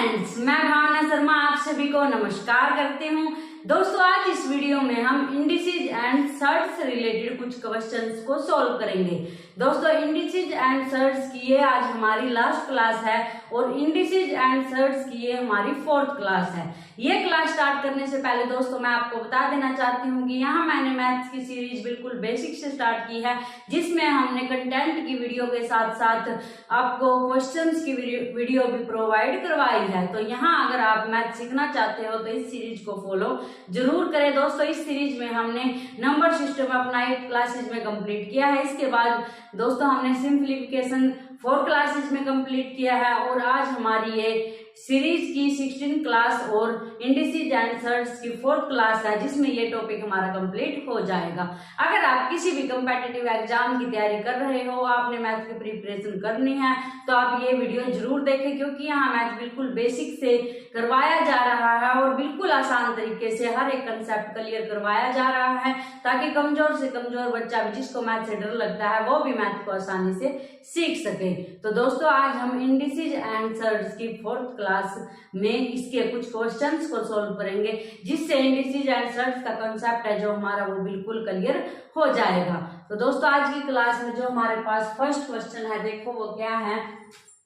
Friends, मैं भावना शर्मा आप सभी को नमस्कार करती हूँ। दोस्तों, आज इस वीडियो में हम इंडिसेज एंड सर्ट्स से रिलेटेड कुछ क्वेश्चंस को सॉल्व करेंगे। दोस्तों, इंडिसेज एंड सर्ट्स की ये आज हमारी लास्ट क्लास है और इंडिसेज एंड सर्ट्स की ये हमारी 4th क्लास है। ये क्लास स्टार्ट करने से पहले दोस्तों मैं आपको बता देना चाहती हूँ कि यहाँ मैंने मैथ्स की सीरीज बिल्कुल बेसिक से स्टार्ट की है, जिसमें हमने कंटेंट की वीडियो के साथ साथ आपको क्वेश्चंस की वीडियो भी प्रोवाइड करवाई है। तो यहाँ अगर आप मैथ सीखना चाहते हो तो इस सीरीज को फॉलो जरूर करें। दोस्तों, इस सीरीज में हमने नंबर सिस्टम अपना 8 क्लासेज में कंप्लीट किया है। इसके बाद दोस्तों हमने सिंप्लीफिकेशन 4 क्लासेज में कंप्लीट किया है और आज हमारी ये सीरीज की 16 क्लास और इंडिसेज एंड सर्ट्स की 4th क्लास है, जिसमें ये टॉपिक हमारा कंप्लीट हो जाएगा। अगर आप किसी भी कंपेटिटिव एग्जाम की तैयारी कर रहे हो, आपने मैथ की प्रिपरेशन करनी है, तो आप ये वीडियो जरूर देखें, क्योंकि यहाँ मैथ बिल्कुल बेसिक से करवाया जा रहा है और बिल्कुल आसान तरीके से हर एक कंसेप्ट क्लियर करवाया जा रहा है, ताकि कमजोर से कमजोर बच्चा भी जिसको मैथ से डर लगता है वो भी मैथ को आसानी से सीख सके। तो दोस्तों, आज हम इंडिसेज एंड सर्ट्स की 4th क्लास में इसके कुछ क्वेश्चंस को सॉल्व करेंगे, जिससे इंडिसेज एंड सर्ट्स का कंसेप्ट है जो हमारा वो बिल्कुल क्लियर हो जाएगा। तो दोस्तों, आज की क्लास में जो हमारे पास फर्स्ट क्वेश्चन है, देखो वो क्या है।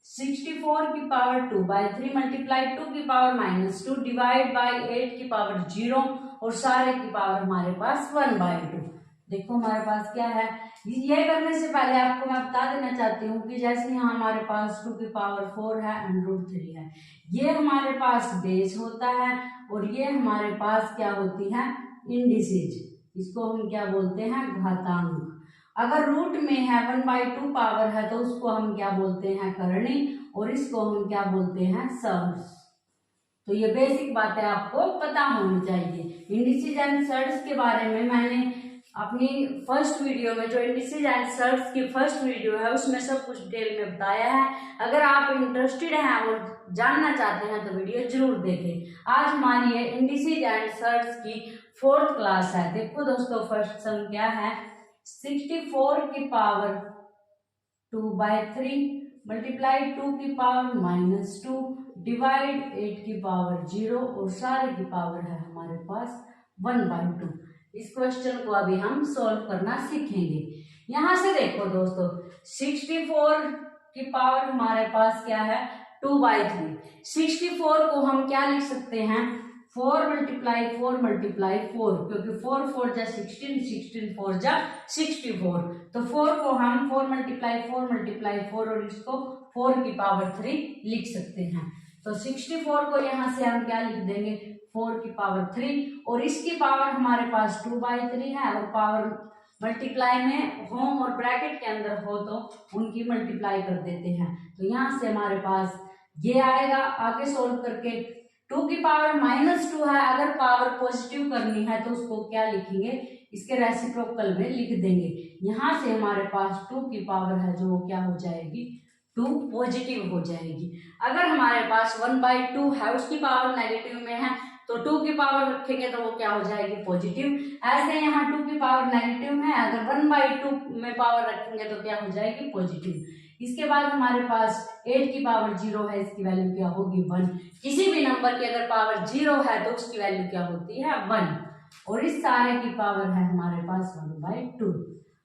64 की पावर 2/3 मल्टीप्लाई 2 की पावर -2 डिवाइड बाई 8 की पावर 0 और सारे की पावर हमारे पास 1/2। देखो हमारे पास क्या है। ये करने से पहले आपको मैं बता देना चाहती हूँ कि जैसे यहाँ हमारे पास 2 की पावर 4 है एंड √3 है, ये हमारे पास बेस होता है और ये हमारे पास क्या होती है, इंडिसेज। इसको हम क्या बोलते हैं, घातांक। अगर रूट में है 1/2 पावर है तो उसको हम क्या बोलते हैं, करणी, और इसको हम क्या बोलते हैं, सर्ट्स। तो ये बेसिक बातें आपको पता होनी चाहिए। इंडिसेज एंड सर्ट्स के बारे में मैंने अपनी फर्स्ट वीडियो में, जो इंडिसेज एंड सर्ट्स की फर्स्ट वीडियो है, उसमें सब कुछ डिटेल में बताया है। अगर आप इंटरेस्टेड हैं और जानना चाहते हैं तो वीडियो जरूर देखें। आज हमारी ये इंडिसेज एंड सर्ट्स की 4th क्लास है। देखो दोस्तों, फर्स्ट सम क्या है। 64 की पावर 2/3 मल्टीप्लाई 2 की पावर -2 डिवाइड 8 की पावर 0 और सारे की पावर है हमारे पास 1/2। इस क्वेश्चन को अभी हम सॉल्व करना सीखेंगे। यहां से देखो दोस्तों, 64 की पावर हमारे पास क्या है, 2/3। 64 को हम क्या लिख सकते हैं, 4 मल्टीप्लाई 4 मल्टीप्लाई 4, क्योंकि 4 4 जा 16, 16 4 जा 64। तो 4 को हम 4 मल्टीप्लाई 4 मल्टीप्लाई 4 और इसको 4 की पावर 3 लिख सकते हैं। तो 64 को यहाँ से हम क्या लिख देंगे, 4 की पावर 3, और इसकी पावर हमारे पास 2/3 है, और पावर मल्टीप्लाई में हो और ब्रैकेट के अंदर हो तो उनकी मल्टीप्लाई कर देते हैं। तो यहाँ से हमारे पास ये आएगा। आगे सोल्व करके 2 की पावर -2 है, अगर पावर पॉजिटिव करनी है तो उसको क्या लिखेंगे, इसके रेसिप्रोकल में लिख देंगे। यहाँ से हमारे पास 2 की पावर है जो क्या हो जाएगी, 2 पॉजिटिव हो जाएगी। अगर हमारे पास 1/2 है, उसकी पावर नेगेटिव में है, तो 2 की पावर रखेंगे तो वो क्या हो जाएगी, पॉजिटिव। ऐसे यहाँ 2 की पावर नेगेटिव में, अगर 1/2 में पावर रखेंगे तो क्या हो जाएगी, पॉजिटिव। इसके बाद हमारे पास 8 की पावर 0 है, इसकी वैल्यू क्या होगी, 1। किसी भी नंबर की अगर पावर 0 है तो उसकी वैल्यू क्या होती है, 1, और इस सारे की पावर है हमारे पास 1/2।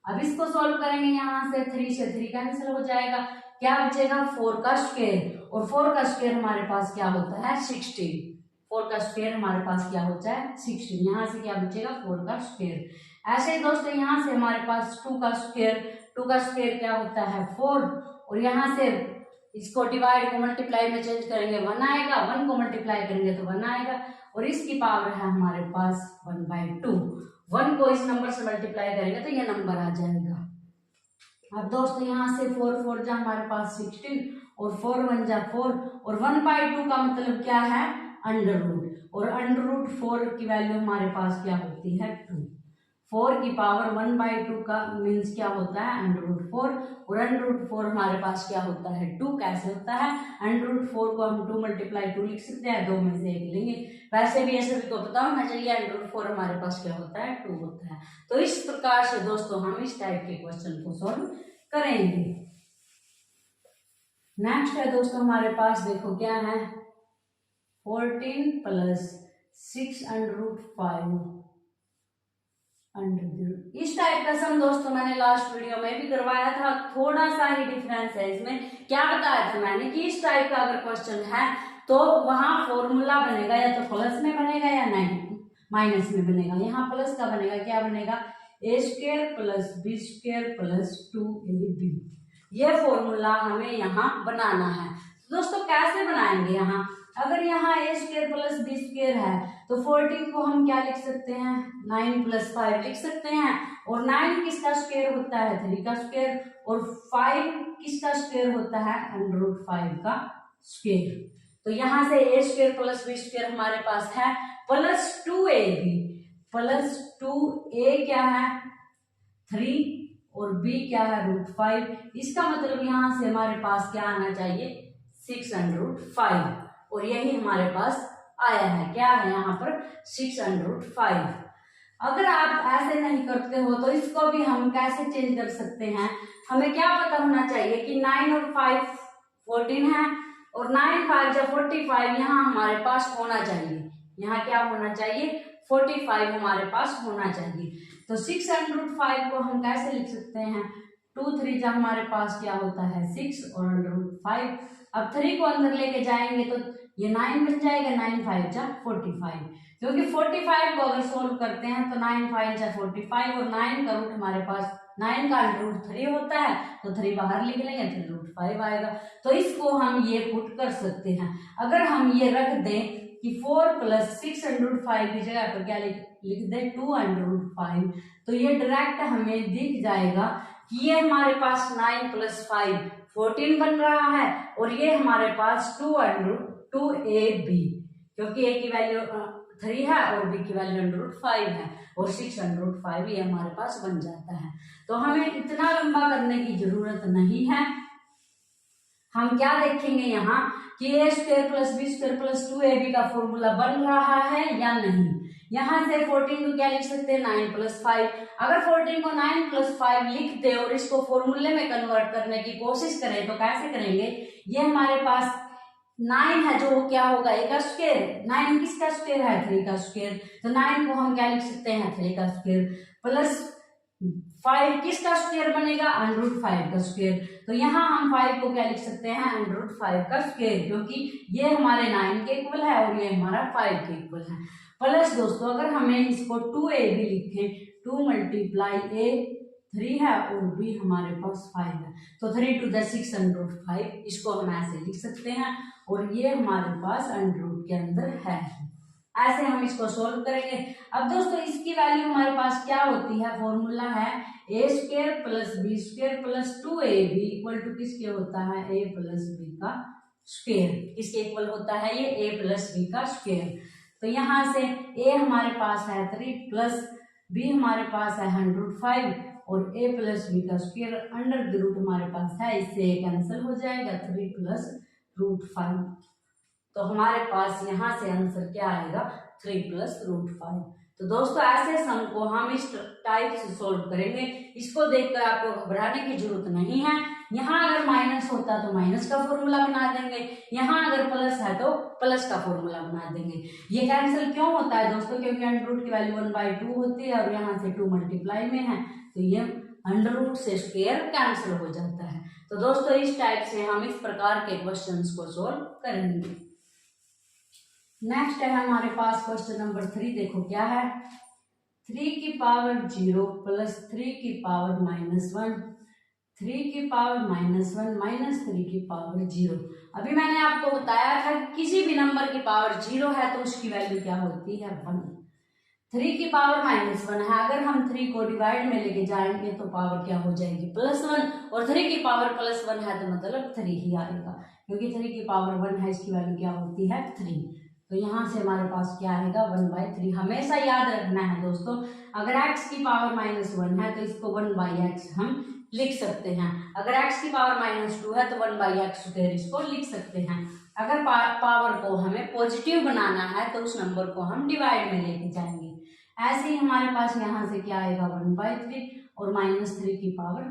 अब इसको सोल्व करेंगे। यहाँ से 3 से 3 कैंसिल हो जाएगा, क्या बचेगा, 4 का स्क्वायर, और 4 का स्क्वायर हमारे पास क्या होता है, 16। 4 का स्क्वायर हमारे पास क्या होता है, 16। यहाँ से क्या बचेगा, 4 का स्क्वायर। ऐसे ही दोस्तों, यहाँ से हमारे पास 2 का स्क्वायर, 2 का स्क्वायर क्या होता है, 4, और यहाँ से इसको डिवाइड को मल्टीप्लाई में चेंज करेंगे 1 आएगा, 1 को मल्टीप्लाई करेंगे तो 1 आएगा, और इसकी पावर है हमारे पास 1/2। 1 को इस नंबर से मल्टीप्लाई करेंगे तो ये नंबर आ जाएगा। अब दोस्तों, यहाँ से 4 4 जा हमारे पास 16, और 4 1 जा 4, और 1/2 का मतलब क्या है, अंडर रूट, और अंडर रूट 4 की वैल्यू हमारे पास क्या होती है, 2। 4 की पावर 1/2 का मीन्स क्या होता है, अंडर रूट 4, और अंडर रूट 4 हमारे पास क्या होता है, 2। कैसे होता है, अंडर रूट 4 को हम 2 मल्टीप्लाई 2 लिख सकते हैं, 2 में से 1 लेंगे। वैसे भी ये सभी को पता होना चाहिए, अंडर रूट 4 हमारे पास क्या होता है, 2 होता है। तो इस प्रकार से दोस्तों हम इस टाइप के क्वेश्चन को सॉल्व करेंगे। नेक्स्ट है दोस्तों हमारे पास, देखो क्या है, 14 प्लस 6√5 अंडर। इस टाइप का सम दोस्तों मैंने लास्ट वीडियो में भी करवाया था, थोड़ा सा ही डिफरेंस है इसमें। क्या बताया था मैंने कि इस टाइप का अगर क्वेश्चन है तो वहां फॉर्मूला बनेगा या तो प्लस में बनेगा या नहीं माइनस में बनेगा। यहाँ प्लस का बनेगा, क्या बनेगा, a² plus b² plus 2ab। ये फॉर्मूला हमें यहाँ बनाना है। तो दोस्तों कैसे बनाएंगे, यहाँ अगर यहाँ a² प्लस b² है तो 14 को हम क्या लिख सकते हैं, 9 प्लस 5 लिख सकते हैं। और 9 किसका स्क्वायर होता है, 3 का स्क्वायर, और 5 किसका स्क्वायर होता है, √5 का स्क्वायर। तो यहाँ से a² प्लस b² हमारे पास है, प्लस 2ab, प्लस 2a क्या है 3 और b क्या है √5। इसका मतलब यहाँ से हमारे पास क्या आना चाहिए, 6√5, और यही हमारे पास आया है, क्या है यहाँ पर 6√5। अगर आप ऐसे नहीं करते हो तो इसको भी हम कैसे चेंज कर सकते हैं, हमें क्या पता होना चाहिए कि 9 और 5 14 है, और 9 5 या 45 यहाँ हमारे पास होना चाहिए। यहाँ क्या होना चाहिए, 45 हमारे पास होना चाहिए। तो 6√5 को हम कैसे लिख सकते हैं, 2 3 जा हमारे पास क्या होता है 6 और √5। अब 3 को अंदर लेके जाएंगे तो ये 9 बन जाएगा, 9 5 जा 45, क्योंकि 45 को अगर सोल्व करते हैं तो 9 5 जा 45, और 9 का रूट हमारे पास 9 का √3 होता है, तो 3 बाहर लिख लेंगे तो √5 आएगा। तो इसको हम ये पुट कर सकते हैं। अगर हम ये रख दें कि 4 प्लस 6√5 की जगह पर क्या लिख दें 2√5, तो ये डायरेक्ट हमें दिख जाएगा कि ये हमारे पास 9 प्लस 5 14 बन रहा है, और ये हमारे पास 2√2ab, क्योंकि a की वैल्यू 3 है और b की वैल्यू √5 है, और 6√5 ये हमारे पास बन जाता है। तो हमें इतना लंबा करने की जरूरत नहीं है। हम क्या देखेंगे यहाँ कि a² plus b² plus 2ab का फॉर्मूला बन रहा है या नहीं। यहाँ से 14 को क्या लिख सकते हैं, 9 प्लस 5। अगर 14 को 9 प्लस 5 लिख दे और इसको फॉर्मूले में कन्वर्ट करने की कोशिश करें तो कैसे करेंगे, ये हमारे पास 9 है जो क्या होगा a का स्क्वायर, 9 किसका स्क्वायर है 3 का स्क्वायर, तो 9 को हम क्या लिख सकते हैं 3 का स्क्वायर, प्लस 5 किसका स्क्वायर बनेगा √5 का स्क्वायर। तो यहाँ हम 5 को क्या लिख सकते हैं √5 का स्क्वायर, क्योंकि ये हमारे 9 के इक्वल है और ये हमारा 5 के इक्वल है। प्लस दोस्तों अगर हमें इसको 2ab लिखें, 2 मल्टीप्लाई a 3 है और b हमारे पास 5 है, तो 3 to the 6√5, इसको हम ऐसे लिख सकते हैं, और ये हमारे पास √ के अंदर है। ऐसे हम इसको सोल्व करेंगे। अब दोस्तों इसकी वैल्यू हमारे पास क्या होती है, फॉर्मूला है a² plus b² plus 2ab equal to किसके होता है, a प्लस b का स्क्वायर। किसके इक्वल होता है ये, a प्लस b का स्क्वायर। तो यहाँ से a हमारे पास है 3 प्लस b हमारे पास है 105, और a प्लस b का स्क्वायर अंडर द रूट हमारे पास है, इससे कैंसिल हो जाएगा, 3 प्लस √5। तो हमारे पास यहाँ से आंसर क्या आएगा, 3 प्लस √5। तो दोस्तों ऐसे सम को हम इस टाइप से सोल्व करेंगे। इसको देखकर आपको घबराने की जरूरत नहीं है। यहाँ अगर माइनस होता तो माइनस का फॉर्मूला बना देंगे, यहाँ अगर प्लस है तो प्लस का फॉर्मूला बना देंगे। ये कैंसिल क्यों होता है दोस्तों, क्योंकि √ की वैल्यू 1/2 होती है, और यहाँ से 2 मल्टीप्लाई में है, तो ये √ से स्क्वायर कैंसिल हो जाता है। तो दोस्तों इस टाइप से हम इस प्रकार के क्वेश्चंस को सोल्व करेंगे। नेक्स्ट है हमारे पास क्वेश्चन नंबर 3। देखो क्या है, 3 की पावर 0 प्लस 3 की पावर -1, 3 की पावर -1 माइनस 3 की पावर 0। अभी मैंने आपको बताया था कि किसी भी नंबर की पावर 0 है तो उसकी वैल्यू क्या होती है 1। 3 की पावर -1 है, अगर हम 3 को डिवाइड में लेके जाएंगे तो पावर क्या हो जाएगी +1, और 3 की पावर +1 है तो मतलब 3 ही आएगा, क्योंकि 3 की पावर 1 है, इसकी वैल्यू क्या होती है 3। तो यहाँ से हमारे पास क्या आएगा 1/3। हमेशा याद रखना है दोस्तों, अगर x की पावर -1 है तो इसको 1/x हम लिख सकते हैं, अगर x की पावर -2 है तो 1/x² इसको लिख सकते हैं। अगर पावर को हमें पॉजिटिव बनाना है तो उस नंबर को हम डिवाइड में लेके जाएंगे। ऐसे ही हमारे पास यहाँ से क्या आएगा 1/3, और -3 की पावर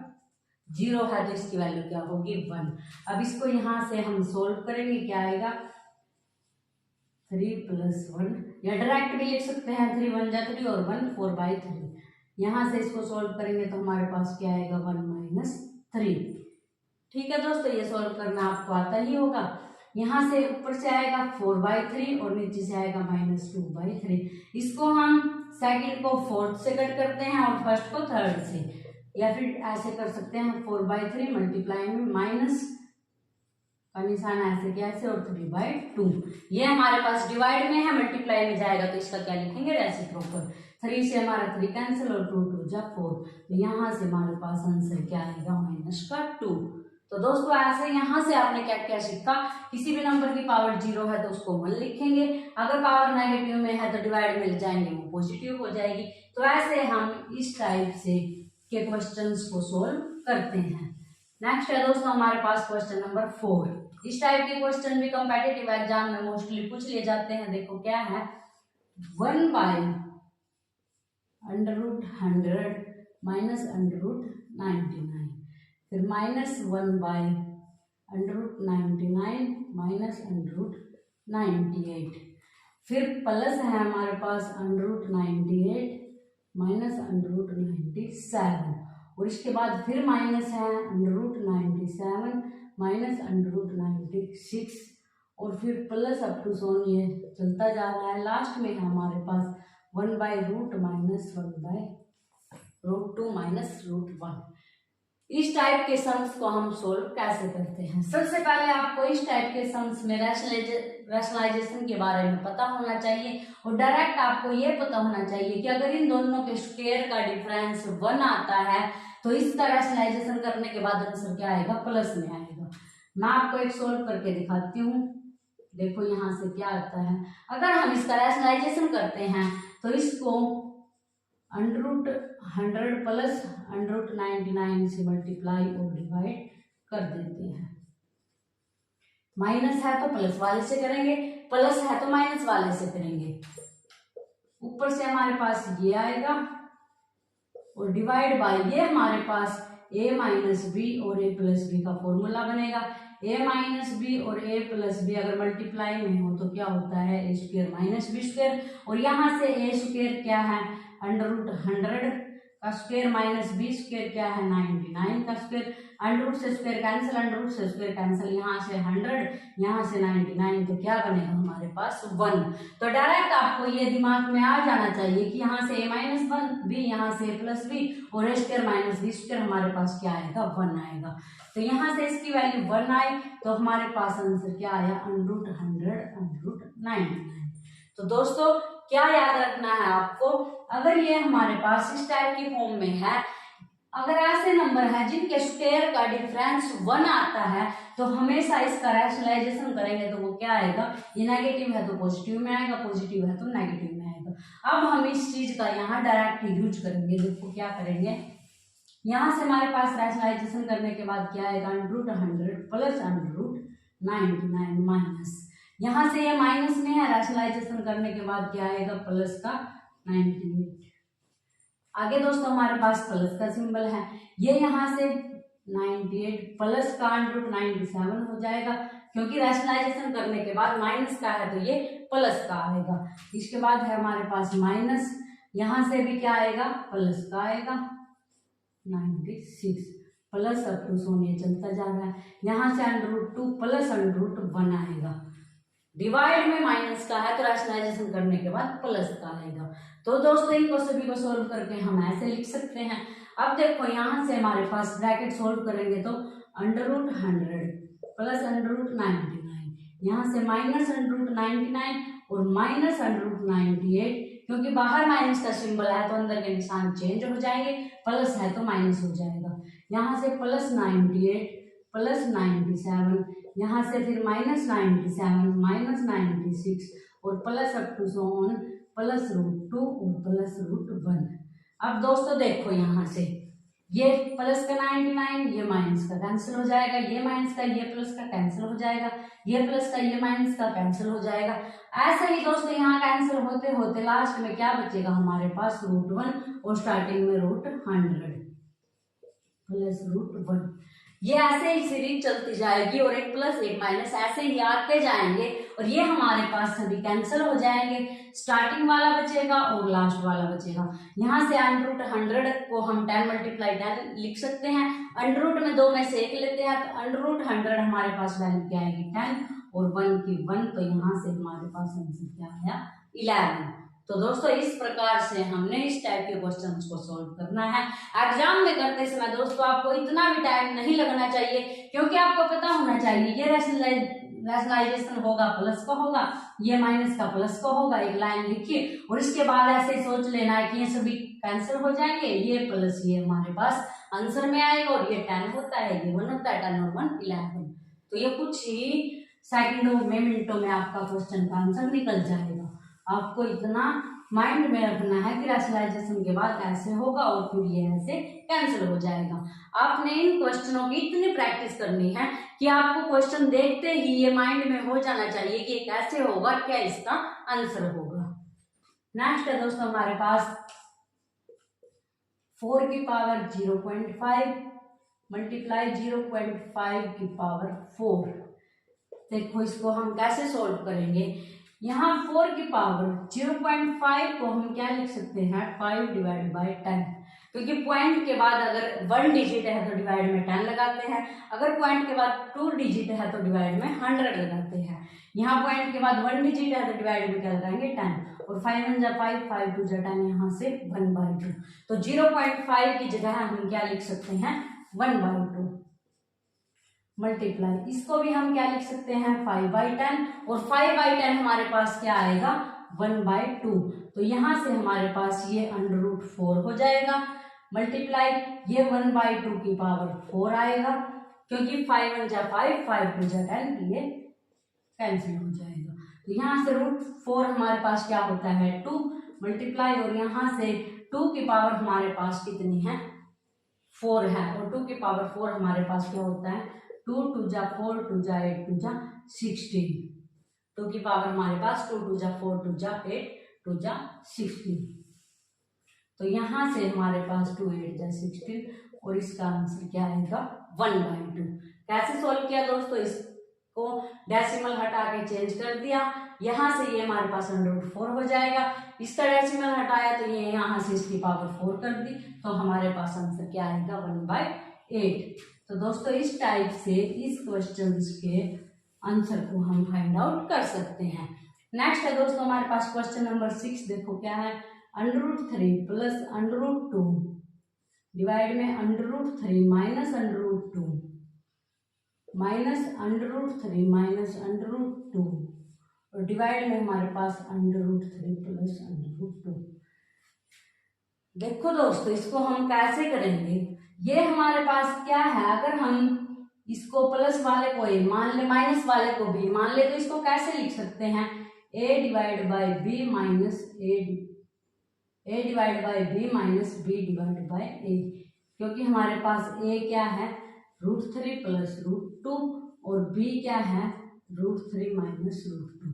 0 है तो इसकी वैल्यू क्या होगी 1। अब इसको यहाँ से हम सोल्व करेंगे, क्या आएगा 3 प्लस 1, या डायरेक्ट भी लिख सकते हैं 3 1 जा 3 और 1 4/3। यहाँ से इसको सॉल्व करेंगे तो हमारे पास क्या आएगा 1 माइनस 3। ठीक है दोस्तों, ये सॉल्व करना आपको आता ही होगा। यहाँ से ऊपर से आएगा 4/3 और नीचे से आएगा -2/3। इसको हम सेकंड को फोर्थ से कट करते हैं और फर्स्ट को थर्ड से, या फिर ऐसे कर सकते हैं 4/3 मल्टीप्लाई में माइनस का निशान ऐसे कैसे और 3/2। ये हमारे पास डिवाइड में है, मल्टीप्लाई में जाएगा तो इसका क्या लिखेंगे रेसिप्रोकल। 3 से हमारा 3 कैंसिल और 2 2 जा 4, तो यहाँ से हमारे पास आंसर क्या आएगा -2। तो दोस्तों ऐसे यहाँ से आपने क्या क्या सीखा, किसी भी नंबर की पावर 0 है तो उसको 1 लिखेंगे, अगर पावर नेगेटिव में है तो डिवाइड में जाएंगे वो पॉजिटिव हो जाएगी। तो ऐसे हम इस टाइप से के क्वेश्चंस को सोल्व करते हैं। नेक्स्ट है दोस्तों हमारे पास क्वेश्चन नंबर 4। इस टाइप के क्वेश्चन भी कॉम्पिटिटिव एग्जाम में मोस्टली पूछ लिए जाते हैं। देखो क्या है, 1/√100 माइनस √99, फिर -1/√99 माइनस √98, फिर प्लस है हमारे पास √98 माइनस √97, और इसके बाद फिर माइनस है √97 माइनस √96, और फिर प्लस अप टू सोन ये चलता जा रहा है। लास्ट में है हमारे पास 1/√- माइनस 1/√2 माइनस √1। इस टाइप के सम्स को हम सोल्व कैसे करते हैं। सबसे पहले आपको इस टाइप के सम्स में रैशनलाइजेशन के बारे में पता होना चाहिए, और डायरेक्ट आपको ये पता होना चाहिए कि अगर इन दोनों के स्क्वायर का डिफरेंस 1 आता है तो इसका रैशनलाइजेशन करने के बाद आंसर क्या आएगा, प्लस में आएगा। मैं आपको एक सोल्व करके दिखाती हूँ। देखो यहाँ से क्या आता है, अगर हम इसका रैशनलाइजेशन करते हैं तो इसको √100 प्लस √99 से मल्टीप्लाई और डिवाइड कर देते हैं। माइनस है तो प्लस वाले से करेंगे, प्लस है तो माइनस वाले से करेंगे। ऊपर से हमारे पास ये आएगा और डिवाइड बाय ये हमारे पास a माइनस बी और a प्लस बी का फॉर्मूला बनेगा। a माइनस बी और a प्लस बी अगर मल्टीप्लाई में हो तो क्या होता है a square minus b square, और यहाँ से a स्क्वायर क्या है √100 का स्क्वायर माइनस बी स्क्वायर क्या है 99 का स्क्वायर, अंडर से स्क्वायर कैंसिल, अंडर से स्क्वायर कैंसिल, यहाँ से 100 यहाँ से 99, तो क्या बनेगा हमारे पास 1। तो डायरेक्ट आपको ये दिमाग में आ जाना चाहिए कि यहाँ से a माइनस बी, यहाँ से a प्लस बी और a square minus b square हमारे पास क्या आएगा 1 आएगा। तो यहाँ से इसकी वैल्यू 1 आई तो हमारे पास आंसर क्या आया √100 √99। तो दोस्तों क्या याद रखना है आपको, अगर ये हमारे पास इस टाइप की फॉर्म में है, अगर ऐसे नंबर है जिनके स्क्वायर का डिफरेंस 1 आता है तो हमेशा इसका रैशनलाइजेशन करेंगे तो वो क्या आएगा, ये नेगेटिव है तो पॉजिटिव में आएगा, पॉजिटिव है तो नेगेटिव में आएगा। अब हम इस चीज का यहाँ डायरेक्ट यूज करेंगे। देखो क्या करेंगे, यहाँ से हमारे पास रैशनलाइजेशन करने के बाद क्या आएगा √100 प्लस √99 माइनस, यहाँ से ये माइनस में है, रैशनलाइजेशन करने के बाद क्या आएगा प्लस का 98। आगे दोस्तों हमारे पास प्लस का सिंबल है, ये यहाँ से 98 प्लस का √97 हो जाएगा, क्योंकि रैशनलाइजेशन करने के बाद माइनस का है तो ये प्लस का आएगा। इसके बाद है हमारे पास माइनस, यहाँ से भी क्या आएगा प्लस का आएगा 96 प्लस अप टू सोने चलता जा रहा है, यहाँ से √2 प्लस √1 आएगा। डिवाइड में माइनस का है तो रैशनलाइजेशन करने के बाद प्लस का आएगा। तो दोस्तों इनको सभी को सोल्व करके हम ऐसे लिख सकते हैं। अब देखो यहाँ से हमारे पास ब्रैकेट सोल्व करेंगे तो √100 प्लस √99, यहाँ से माइनस √99 और माइनस √98, क्योंकि बाहर माइनस का सिंबल है तो अंदर के निशान चेंज हो जाएंगे, प्लस है तो माइनस हो जाएगा। यहाँ से प्लस 98 प्लस 97, यहाँ से फिर माइनस 97 माइनस 96 और plus up to so on plus √2 और प्लस √1। अब दोस्तों देखो यहाँ से ये प्लस का 99 ये माइनस का कैंसिल हो जाएगा, ये माइनस का ये प्लस का कैंसिल हो जाएगा, ये प्लस का ये माइनस का कैंसिल हो जाएगा। ऐसे ही दोस्तों यहाँ कैंसिल होते होते लास्ट में क्या बचेगा हमारे पास √1 और स्टार्टिंग में √100 प्लस √1। ये ऐसे ही सीरीज चलती जाएगी और एक प्लस एक माइनस ऐसे ही आते जाएंगे और ये हमारे पास सभी कैंसिल हो जाएंगे, स्टार्टिंग वाला बचेगा और लास्ट वाला बचेगा। यहाँ से √100 को हम 10 × 10 लिख सकते हैं, √ में 2 में से 1 लेते हैं तो √100 हमारे पास वैल्यू क्या आएगी 10 और 1 की 1, तो यहाँ से हमारे पास आंसर क्या आया 11। तो दोस्तों इस प्रकार से हमने इस टाइप के क्वेश्चंस को सॉल्व करना है। एग्जाम में करते समय दोस्तों आपको इतना भी टाइम नहीं लगना चाहिए, क्योंकि आपको पता होना चाहिए ये रैशनलाइजेशन होगा प्लस का होगा, ये माइनस का प्लस का होगा। एक लाइन लिखिए और इसके बाद ऐसे सोच लेना है कि ये सभी कैंसिल हो जाएंगे, ये प्लस ये हमारे पास आंसर में आएगा और ये 10 होता है, ये 1 होता है, 10 और 1 11। तो ये कुछ ही सेकंडों में मिनटों में आपका क्वेश्चन का आंसर निकल जाएगा। आपको इतना माइंड में रखना है कि रैशनलाइजेशन के बाद ऐसे होगा और फिर ये ऐसे कैंसिल हो जाएगा। आपने इन क्वेश्चनों की इतनी प्रैक्टिस करनी है कि आपको क्वेश्चन देखते ही ये माइंड में हो जाना चाहिए कि कैसे होगा, क्या इसका आंसर होगा। नेक्स्ट है दोस्तों हमारे पास 4 की पावर 0.5 मल्टीप्लाई 0.5 की पावर 4। देखो इसको हम कैसे सॉल्व करेंगे। यहाँ 4 की पावर 0.5 को हम क्या लिख सकते हैं 5/10, क्योंकि पॉइंट के बाद अगर 1 डिजिट है तो डिवाइड में 10 लगाते हैं, अगर पॉइंट के बाद 2 डिजिट है तो डिवाइड में 100 लगाते हैं। यहाँ पॉइंट के बाद 1 डिजिट है तो डिवाइड में क्या लगाएंगे 10 और 5 1 जा 5 5 2 जा 10, यहाँ से 1/2। तो 0.5 की जगह हम क्या लिख सकते हैं 1/2 मल्टीप्लाई, इसको भी हम क्या लिख सकते हैं 5/10 और 5/10 हमारे पास क्या आएगा 1/2। तो यहाँ से हमारे पास ये √4 हो जाएगा मल्टीप्लाई ये 1/2 की पावर 4 आएगा, क्योंकि 5 1 जा 5 5 2 जा 10, ये कैंसिल हो जाएगा। तो यहाँ से √4 हमारे पास क्या होता है 2 मल्टीप्लाई और यहाँ से 2 की पावर हमारे पास कितनी है 4 है और 2 की पावर 4 हमारे पास क्या होता है 2 2 जा 4 2 जा 8 2 जा 16। 2 की पावर हमारे पास 2 2 जा 4 2 जा 8 2 जा 16। तो यहाँ से हमारे पास 2 8 जा 16 और इसका आंसर क्या आएगा 1/2। कैसे सॉल्व किया दोस्तों, इसको डेसिमल हटा के चेंज कर दिया, यहाँ से ये हमारे पास √4 हो जाएगा, इसका डेसिमल हटाया तो ये यहाँ से इसकी पावर 4 कर दी, तो हमारे पास आंसर क्या आएगा 1/8। तो दोस्तों इस टाइप से इस क्वेश्चंस के आंसर को हम फाइंड आउट कर सकते हैं। नेक्स्ट है दोस्तों हमारे पास क्वेश्चन नंबर 6। देखो क्या है √3 प्लस √2 डिवाइड में √3 माइनस √2 माइनस √3 माइनस √2 और डिवाइड में हमारे पास √3 प्लस √2। देखो दोस्तों इसको हम कैसे करेंगे, ये हमारे पास क्या है, अगर हम इसको प्लस वाले को ए मान ले माइनस वाले को बी मान ले तो इसको कैसे लिख सकते हैं a/b minus a divide by b minus b divide by a, क्योंकि हमारे पास a क्या है √3 प्लस √2 और b क्या है √3 माइनस √2।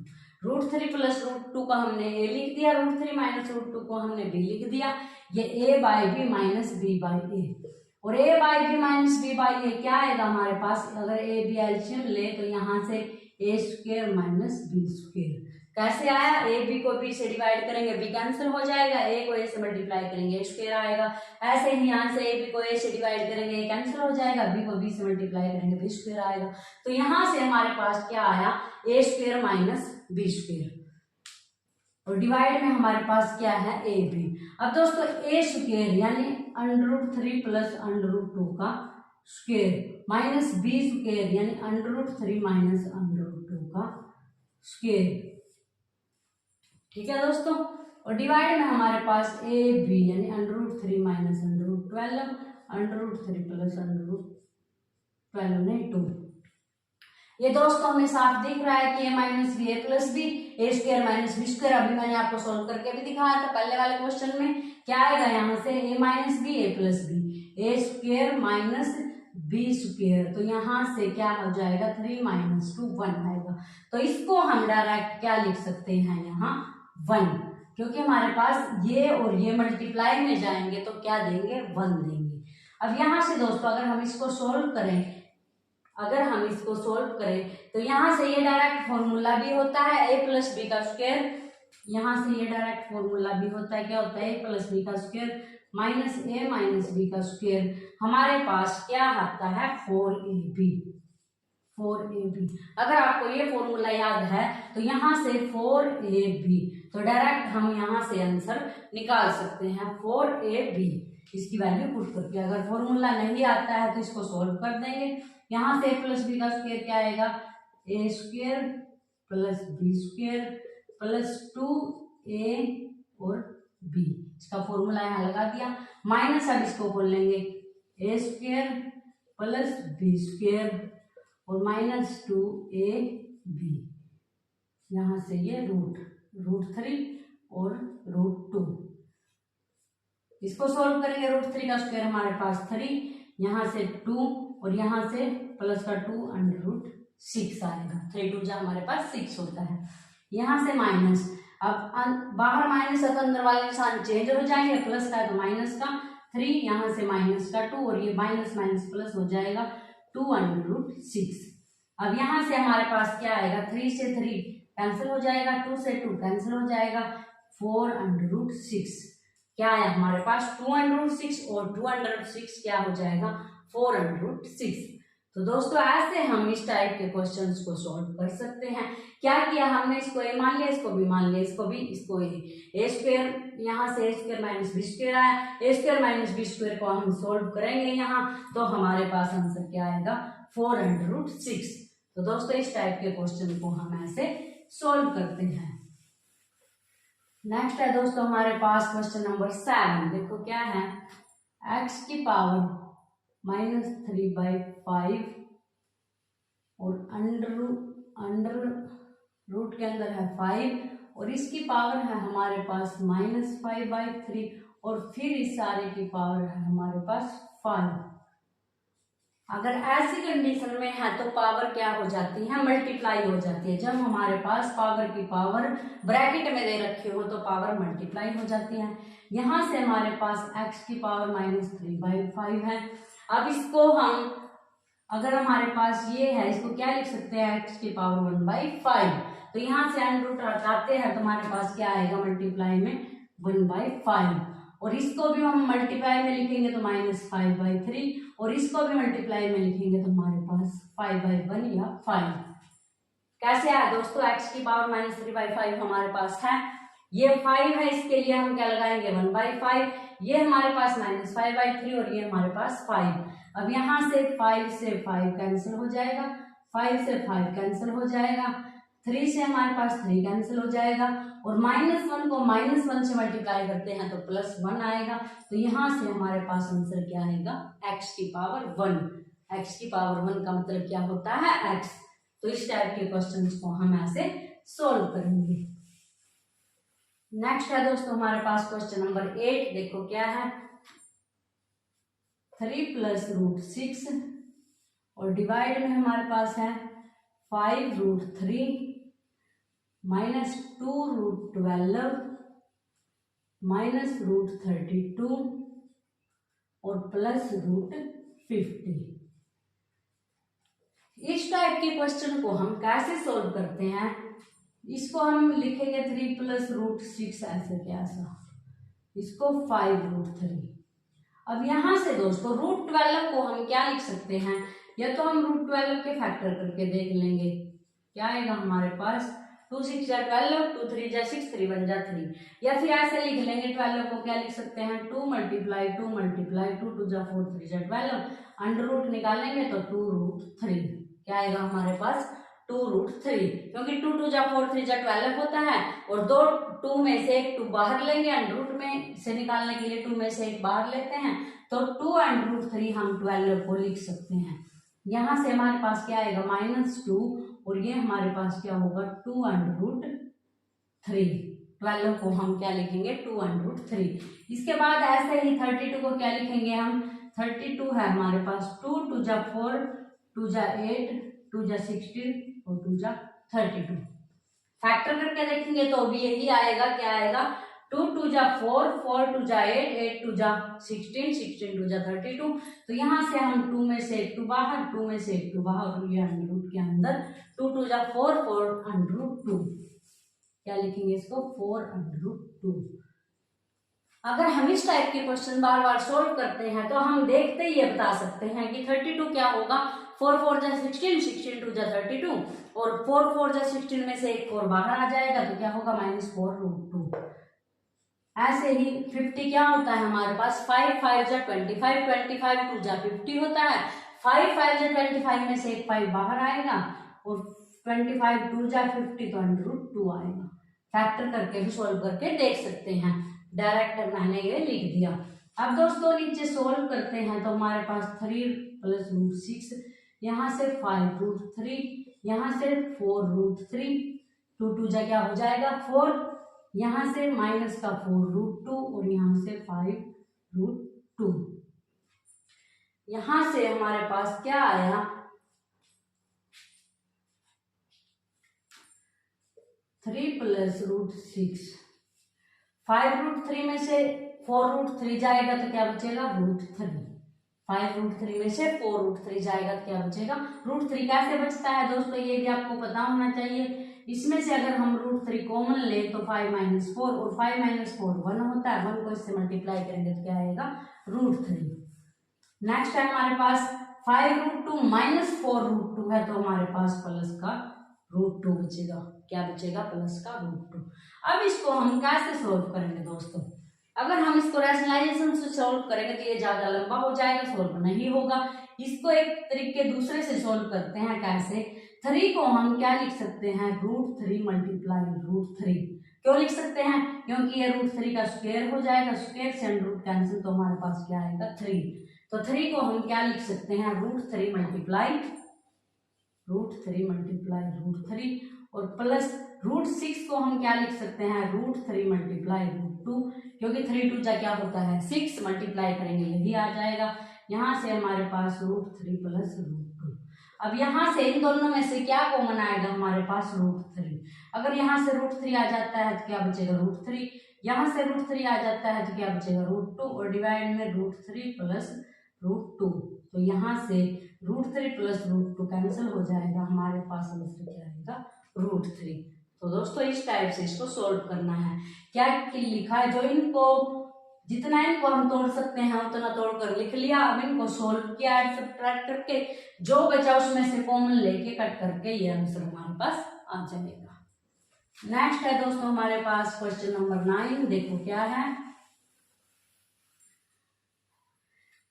√3 प्लस √2 का हमने a लिख दिया, √3 माइनस √2 को हमने b लिख दिया, ये a/b minus b by a और a/b minus b by a क्या आएगा हमारे पास, अगर a b एलसीएम ले तो यहाँ से a² माइनस b²। कैसे आया, a b को b से डिवाइड करेंगे b कैंसिल हो जाएगा, a को a से मल्टीप्लाई करेंगे a² आएगा, ऐसे ही यहाँ से a b को a से डिवाइड करेंगे a कैंसिल हो जाएगा, b को b से मल्टीप्लाई करेंगे b² आएगा। तो यहाँ से हमारे पास क्या आया a² माइनस b² और डिवाइड में हमारे पास क्या है ए बी। अब दोस्तों a² यानी √3 प्लस √2 का स्क्वायर माइनस b² यानी √3 माइनस √2 का स्क्वायर, ठीक है दोस्तों। और डिवाइड में हमारे पास ए बी यानी √3 माइनस √12 √3 प्लस √12 नहीं 2। ये दोस्तों हमें साफ दिख रहा है कि a minus b a plus b a² minus b²। अभी मैंने आपको सोल्व करके भी दिखाया था पहले वाले क्वेश्चन में, क्या आएगा यहाँ से a minus b a plus b a² minus b², तो यहाँ से क्या हो जाएगा 3 माइनस 2 1 आएगा। तो इसको हम डायरेक्ट क्या लिख सकते हैं यहाँ 1, क्योंकि हमारे पास ये और ये मल्टीप्लाई में जाएंगे तो क्या देंगे 1 देंगे। अब यहाँ से दोस्तों अगर हम इसको सोल्व करें अगर हम इसको सोल्व करें तो यहाँ से ये डायरेक्ट फॉर्मूला भी होता है a प्लस बी का स्क्वायर, यहाँ से ये डायरेक्ट फॉर्मूला भी होता है, क्या होता है a प्लस बी का square minus a minus b का स्क्वायर। हमारे पास क्या आता है 4ab। 4ab अगर आपको ये फॉर्मूला याद है तो यहाँ से 4ab, तो डायरेक्ट हम यहाँ से आंसर निकाल सकते हैं 4ab, इसकी वैल्यू पुट करके। अगर फॉर्मूला नहीं आता है तो इसको सोल्व कर देंगे। यहाँ से a प्लस बी का स्क्वायर क्या आएगा, a square plus B square plus 2a और b, इसका फॉर्मूला यहाँ लगा दिया। माइनस अब इसको खोल लेंगे, a square plus B square और माइनस 2ab, यहाँ से ये रूट 3 और रूट 2, इसको सोल्व करेंगे। रूट 3 का स्क्वायर हमारे पास 3, यहाँ से 2 और यहाँ से प्लस का 2 अंडर रूट 6 आएगा। 3 2 जा हमारे पास 6 होता है। यहाँ से माइनस, अब बाहर माइनस है तो अंदर वाले निशान चेंज हो जाएंगे, प्लस का है तो माइनस का 3, यहाँ से माइनस का 2 और ये माइनस माइनस प्लस हो जाएगा 2 अंडर रूट 6। अब यहाँ से हमारे पास क्या आएगा, 3 से 3 कैंसिल हो जाएगा, 2 से 2 कैंसिल हो जाएगा, 4 अंडर रूट 6 क्या है हमारे पास 2 अंडर रूट 6 और 2 अंडर रूट 6 क्या हो जाएगा 4 अंडर रूट 6। तो दोस्तों ऐसे हम इस टाइप के क्वेश्चंस को सॉल्व कर सकते हैं। क्या किया हमने, इसको a मान लिया, इसको b मान लिया, इसको b, इसको a स्क्वायर, यहाँ से a square minus b square आया, a square minus b square को हम सॉल्व करेंगे यहाँ, तो हमारे पास आंसर क्या आएगा 4 अंडर रूट 6। तो दोस्तों इस टाइप के क्वेश्चन को हम ऐसे सॉल्व करते हैं। नेक्स्ट है दोस्तों हमारे पास क्वेश्चन नंबर 7। देखो क्या है, x की पावर -3/5 और अंडर रूट के अंदर है 5 और इसकी पावर है हमारे पास -5/3 और फिर इस सारे की पावर है हमारे पास 5। अगर ऐसी कंडीशन में है तो पावर क्या हो जाती है, मल्टीप्लाई हो जाती है। जब हमारे पास पावर की पावर ब्रैकेट में दे रखी हो तो पावर मल्टीप्लाई हो जाती है। यहाँ से हमारे पास x की पावर -3/5 है। अब इसको हम, अगर हमारे पास ये है, इसको क्या लिख सकते हैं, x की पावर 1/5, तो यहाँ से अंडर रूट हटाते हैं तो हमारे पास क्या आएगा मल्टीप्लाई में 1/5, और इसको भी हम मल्टीप्लाई में लिखेंगे तो -5/3 और इसको भी मल्टीप्लाई में लिखेंगे तो हमारे पास 5/1 या 5। कैसे है दोस्तों, x की पावर -3/5 हमारे पास है, ये 5 है, इसके लिए हम क्या लगाएंगे 1/5, ये हमारे पास -5/3 और ये हमारे पास 5। अब यहाँ से 5 से 5 कैंसिल हो जाएगा, 5 से 5 कैंसिल हो जाएगा, 3 से हमारे पास 3 कैंसिल हो जाएगा और -1 को -1 से मल्टीप्लाई करते हैं तो +1 आएगा। तो यहाँ से हमारे पास आंसर क्या आएगा x की पावर 1। x की पावर 1 का मतलब क्या होता है x। तो इस टाइप के क्वेश्चंस को हम ऐसे सोल्व करेंगे। नेक्स्ट है दोस्तों हमारे पास क्वेश्चन नंबर 8। देखो क्या है, 3 + √6 और डिवाइड में हमारे पास है 5√3 -2√12 -√32 और +√50। इस टाइप के क्वेश्चन को हम कैसे सोल्व करते हैं, इसको हम लिखेंगे 3 + √6 ऐसे कैसा, इसको 5√3। अब यहाँ से दोस्तों √12 को हम क्या लिख सकते हैं, या तो हम √12 के फैक्टर करके देख लेंगे, क्या आएगा हमारे पास 2 6 जा 12, 2 3 जा 6, 3 1 जा 3, या फिर ऐसे लिख लेंगे 12 को क्या लिख सकते हैं 2 × 2 2 जा 4 3 जा 12, अंडर रूट निकालेंगे तो 2√3 क्या आएगा हमारे पास 2√3, क्योंकि 2 2 जा 4 3 जा 12 होता है और दो 2 में से एक 2 बाहर लेंगे, अंडर रूट में से निकालने के लिए 2 में से एक बाहर लेते हैं, तो 2 √3 हम 12 को लिख सकते हैं। यहाँ से हमारे पास क्या आएगा -2 और ये हमारे पास क्या होगा 2 √3। 12 को हम क्या लिखेंगे 2 √3। इसके बाद ऐसे ही 32 को क्या लिखेंगे हम, 32 है हमारे पास 2 2 जा 4 2 जा 8 2 जा 16 और 2 जा 32। फैक्टर करके देखेंगे तो भी यही आएगा, क्या आएगा 2 2 जा 4, 4 2 जा 8, 8 2 जा 16, 16 2 जा 32। तो यहाँ से हम 2 में से 1 2 बाहर, 2 में से 1 2 बाहर, और ये अंडर रूट के अंदर 2 2 जा 4, 4 अंडर रूट 2। क्या लिखेंगे इसको? 4 अंडर रूट 2। अगर हम इस टाइप के क्वेश्चन बार बार सोल्व करते हैं तो हम देखते ही ये बता सकते हैं कि 32 क्या होगा। 4 4 जा 16, 16 2 जा 32, और 4 4 जा 16 में से एक 4 बाहर आ जाएगा तो क्या होगा? -4 रूट 2। ऐसे ही 50 क्या होता है हमारे पास? 5 5 जा 25, 25 2 जा 50 होता है। 5 5 जा 25 में से एक 5 बाहर आएगा, और 25 2 जा 50 तो अंडर रूट 2 आएगा। फैक्टर करके भी सोल्व करके देख सकते हैं, डायरेक्ट मैंने ये लिख दिया। अब दोस्तों नीचे सोल्व करते हैं तो हमारे पास 3 प्लस रूट 6, यहाँ से 5 रूट 3, यहाँ से 4 रूट 3, 2 2 जा क्या हो जाएगा? 4, यहाँ से माइनस का 4 रूट 2, और यहाँ से 5 रूट 2। यहाँ से हमारे पास क्या आया? 3 प्लस रूट 6, 5 रूट 3 में से 4 रूट 3 जाएगा तो क्या बचेगा? रूट 3। 5 रूट 3 में से 4 रूट 3 जाएगा तो क्या बचेगा? रूट 3। कैसे बचता है दोस्तों? ये भी आपको पता होना चाहिए। इसमें से अगर हम रूट 3 कॉमन ले तो 5 - 4, और 5 - 4 1 होता है। 1 को इससे मल्टीप्लाई करेंगे तो क्या आएगा? रूट 3। नेक्स्ट है हमारे पास 5 रूट 2 - 4 रूट 2 है, तो हमारे पास प्लस का रूट 2 बचेगा। क्या बचेगा? प्लस का रूट 2। अब इसको हम कैसे सोल्व करेंगे दोस्तों? अगर हम इसको रैशनलाइजेशन से सोल्व करेंगे तो ये ज्यादा लंबा हो जाएगा, सोल्व नहीं होगा। इसको एक तरीके दूसरे से सोल्व करते हैं। कैसे? 3 को हम क्या लिख सकते हैं? Root 3 multiply root 3। क्यों लिख सकते हैं? क्योंकि ये रूट 3 का स्क्वायर हो जाएगा, स्क्वायर से अंडर रूट कैंसिल, तो हमारे पास क्या आएगा? 3। तो 3 को हम क्या लिख सकते हैं? रूट 3 मल्टीप्लाई रूट 3, और प्लस रूट 6 को हम क्या लिख सकते हैं? रूट 3 मल्टीप्लाई रूट 2, क्योंकि 3 2 जा क्या होता है? 6, मल्टीप्लाई करेंगे यही आ जाएगा। यहाँ से हमारे पास रूट 3 प्लस रूट 2। अब यहाँ से इन दोनों में से क्या कॉमन आएगा? हमारे पास रूट 3। अगर यहाँ से रूट 3 आ जाता है तो क्या बचेगा? रूट 3। यहाँ से रूट 3 आ जाता है तो क्या बचेगा? रूट 2, और डिवाइड में रूट 3 प्लस रूट 2। तो यहाँ से रूट 3 प्लस रूट 2 कैंसिल हो जाएगा, हमारे पास आंसर क्या आएगा? रूट 3। तो दोस्तों इस टाइप से इसको सोल्व करना है। क्या लिखा है? जो इनको जितना इनको हम तोड़ सकते हैं उतना तोड़ कर लिख लिया। अब इनको सोल्व किया, सब्ट्रैक्ट करके जो बचा उसमें से कॉमन लेके कट करके ये आंसर हमारे पास आ जाएगा। नेक्स्ट है दोस्तों हमारे पास क्वेश्चन नंबर 9। देखो क्या है?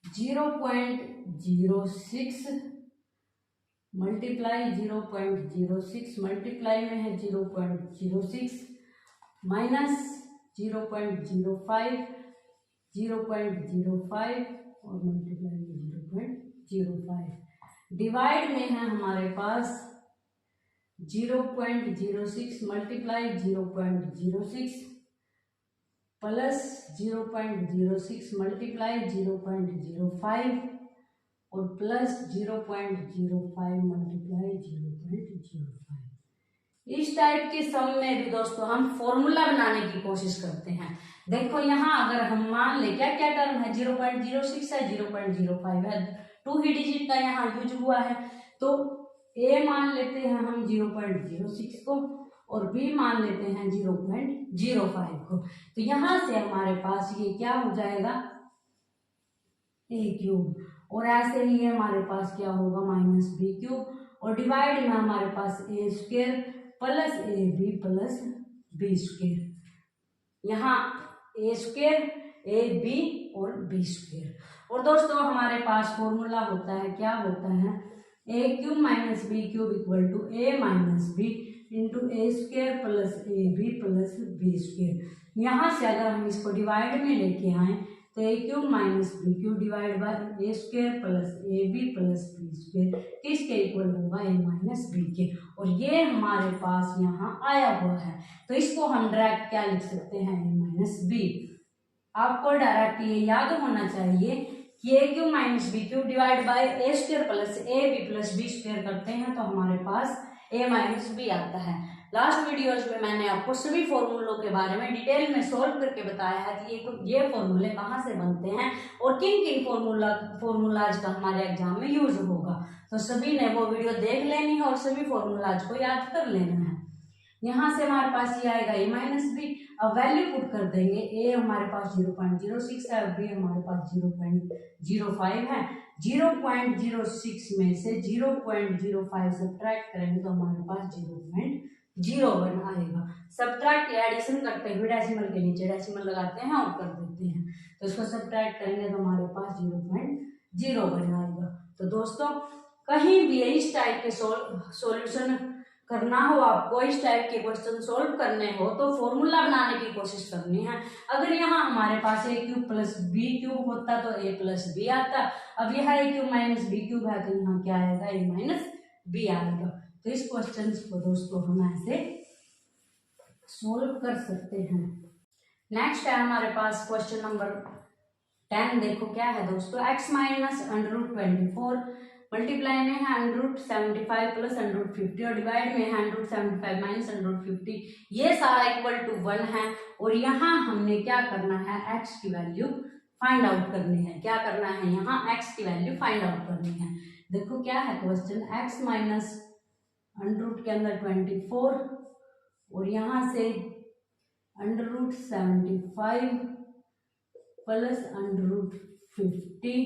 0.06 मल्टीप्लाई 0.06 मल्टीप्लाई में है 0.06 माइनस 0.05 0.05 और मल्टीप्लाई में 0.05 डिवाइड में है हमारे पास 0.06 मल्टीप्लाई 0.06 प्लस 0.06 मल्टीप्लाई 0.05 और प्लस 0.05 मल्टीप्लाई 0.05। इस टाइप के सम में भी दोस्तों हम फॉर्मूला बनाने की कोशिश करते हैं। देखो यहाँ अगर हम मान ले क्या क्या टर्म है? 0.06 है, 0.05 है, 2 ही डिजिट का यहाँ यूज हुआ है, तो ए मान लेते हैं हम 0.06 को और बी मान लेते हैं 0.05 को। तो यहाँ से हमारे पास ये क्या हो जाएगा? ए क्यूब, और ऐसे ही हमारे पास क्या होगा? माइनस बी क्यूब, और डिवाइड में हमारे पास A square plus A B plus B square. यहाँ ए स्क्वायर, ए बी और बी स्क्वायर। और दोस्तों हमारे पास फॉर्मूला होता है, क्या होता है? A cube minus B cube equal to A minus B into A square plus A B plus B square. यहाँ से अगर हम इसको डिवाइड में लेके आए तो A cube minus B cube divide by A square plus A B plus B square किसके इक्वल होगा? ए माइनस बी के। और ये हमारे पास यहाँ आया हुआ है, तो इसको हम डायरेक्ट क्या लिख सकते हैं? A minus B. आपको डायरेक्ट ये याद होना चाहिए कि A cube minus B cube divide by A square plus A B plus B square करते हैं तो हमारे पास ए माइनस बी आता है। लास्ट वीडियोज में मैंने आपको सभी फॉर्मूलों के बारे में डिटेल में सोल्व करके बताया है कि ये फॉर्मूले कहाँ से बनते हैं और किन किन फॉर्मूलाज का हमारे एग्जाम में यूज होगा। तो सभी ने वो वीडियो देख लेनी है और सभी फॉर्मूलाज को याद कर लेना है। यहाँ से हमारे पास ये आएगा a माइनस बी। अब वैल्यू पुट कर देंगे, a हमारे पास 0.06 है, b हमारे पास 0.05 है। 0.06 में से 0.05 सब्ट्रैक्ट करेंगे तो हमारे पास 0.01 आएगा। सब्ट्रैक्ट या एडिशन करते हुए डेसिमल के नीचे डेसिमल लगाते हैं और कर देते हैं, तो इसको सब्ट्रैक्ट करेंगे तो हमारे पास 0.01 आएगा। तो दोस्तों कहीं भी इस टाइप के सॉल्यूशन करना हो, आपको इस टाइप के क्वेश्चन सोल्व करने हो तो फॉर्मूला बनाने की कोशिश करनी है। अगर यहाँ हमारे पास a cube plus b cube होता तो a प्लस बी आता। अब यह a cube minus B cube है तो यहाँ क्या आएगा, a माइनस बी आएगा। तो इस क्वेश्चन को दोस्तों हम ऐसे सोल्व कर सकते हैं। नेक्स्ट है हमारे पास क्वेश्चन नंबर 10। देखो क्या है दोस्तों, x माइनस √24 मल्टीप्लाई में है √75 प्लस √50 और डिवाइड में है √75 माइनस √50। ये सारा इक्वल टू 1 है और यहाँ हमने क्या करना है, x की वैल्यू फाइंड आउट करनी है। क्या करना है, यहाँ x की वैल्यू फाइंड आउट करनी है। देखो क्या है क्वेश्चन, x माइनस √ के अंदर 24 और यहाँ से √75 प्लस √50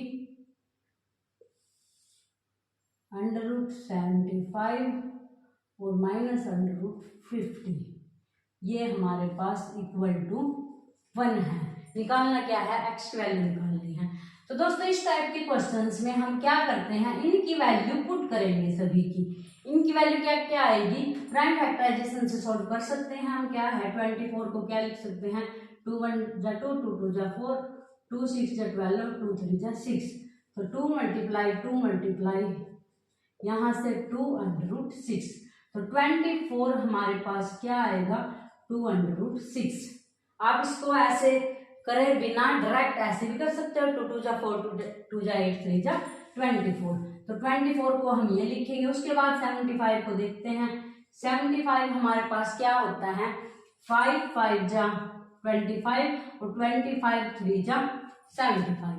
√75 और माइनस √50, ये हमारे पास इक्वल टू 1 है। निकालना क्या है, x की वैल्यू निकालनी है। तो दोस्तों इस टाइप के क्वेश्चंस में हम क्या करते हैं, इनकी वैल्यू पुट करेंगे सभी की। इनकी वैल्यू क्या क्या आएगी, प्राइम फैक्टराइजेशन से सॉल्व कर सकते हैं हम। क्या है, 24 को क्या लिख सकते हैं, 2 1 जा 2 2 2 जा 4 2 6 जा 12 2 3 जा 6। तो 2 मल्टीप्लाई यहाँ से 2√6, तो 24 हमारे पास क्या आएगा, 2√6। आप इसको ऐसे करें बिना डायरेक्ट ऐसे भी कर सकते हो, 2 2 जा 4 2 जा 8 3 जा 24। तो 24 को हम ये लिखेंगे। उसके बाद 75 को देखते हैं। 75 हमारे पास क्या होता है, 5 5 जा 25 और 25 3 जा 75।